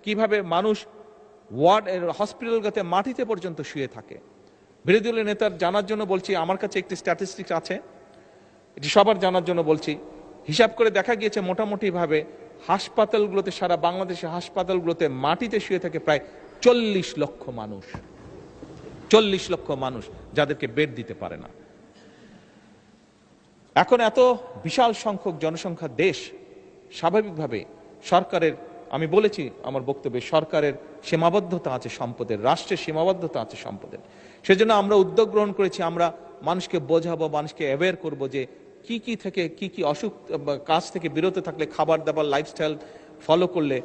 কিভাবে মানুষ ওয়ার্ড হসপিটালগুলোতে মাটিতে পর্যন্ত শুয়ে থাকে। বিরোধী দলের নেতার জানার জন্য বলছি, আমার কাছে একটি স্ট্যাটিস্টিক্স আছে, এটি সবার জানার জন্য বলছি। হিসাব করে দেখা গিয়েছে মোটামুটি ভাবে হাসপাতালগুলোতে, সারা বাংলাদেশের হাসপাতালগুলোতে মাটিতে শুয়ে থাকে প্রায় 40 লক্ষ মানুষ। 40 লক্ষ মানুষ যাদেরকে বেড দিতে পারে না। এখন এত বিশাল সংখ্যক জনসংখ্যার দেশ, স্বাভাবিকভাবে সরকারের, আমি বলেছি আমার বক্তব্যে, সরকারের সীমাবদ্ধতা আছে সম্পদের, রাষ্ট্রের সীমাবদ্ধতা আছে সম্পদের। সেজন্য আমরা উদ্যোগ গ্রহণ করেছি, আমরা মানুষকে বোঝাবো, মানুষকে অ্যাওয়্যার করব যে কি থেকে কি অসুখ, কাজ থেকে বিরত থাকলে, খাবার দাবার লাইফস্টাইল ফলো করলে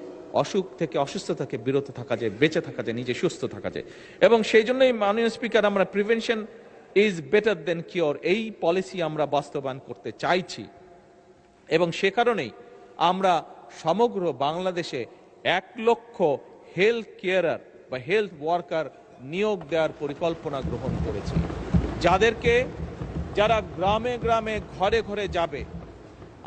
অসুখ থেকে, অসুস্থ থেকে বিরত থাকা যায়, বেঁচে থাকা যায়, নিজে সুস্থ থাকা যায়। এবং সেই জন্যই মাননীয় স্পিকার, আমরা prevention is better then cure এই পলিসি আমরা বাস্তবায়ন করতে চাইছি। এবং সে কারণেই আমরা সমগ্র বাংলাদেশে 1 লক্ষ হেলথ কেয়ারার বা হেলথ ওয়ার্কার নিয়োগ দেওয়ার পরিকল্পনা গ্রহণ করেছি, যারা গ্রামে গ্রামে ঘরে ঘরে যাবে,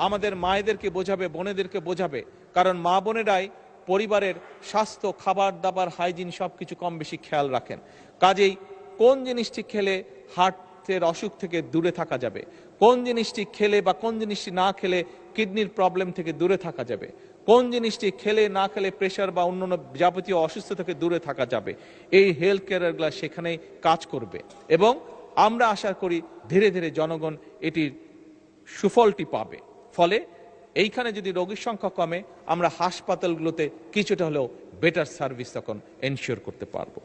আমাদের মায়েদেরকে বোঝাবে, বোনেদেরকে বোঝাবে। কারণ মা বোনেরাই পরিবারের স্বাস্থ্য, খাবার দাবার, হাইজিন সবকিছু কম বেশি খেয়াল রাখেন। কাজেই কোন জিনিসটি খেলে হার্টের অসুখ থেকে দূরে থাকা যাবে, কোন জিনিসটি খেলে বা কোন জিনিসটি না খেলে কিডনির প্রবলেম থেকে দূরে থাকা যাবে, কোন জিনিসটি খেলে না খেলে প্রেশার বা অন্যান্য যাবতীয় অসুস্থ থেকে দূরে থাকা যাবে, এই হেলথ কেয়ারগুলো সেখানেই কাজ করবে। এবং আমরা আশা করি ধীরে ধীরে জনগণ এটির সুফলটি পাবে। ফলে এইখানে যদি রোগীর সংখ্যা কমে, আমরা হাসপাতালগুলোতে কিছুটা হলেও বেটার সার্ভিস তখন এনশিওর করতে পারবো।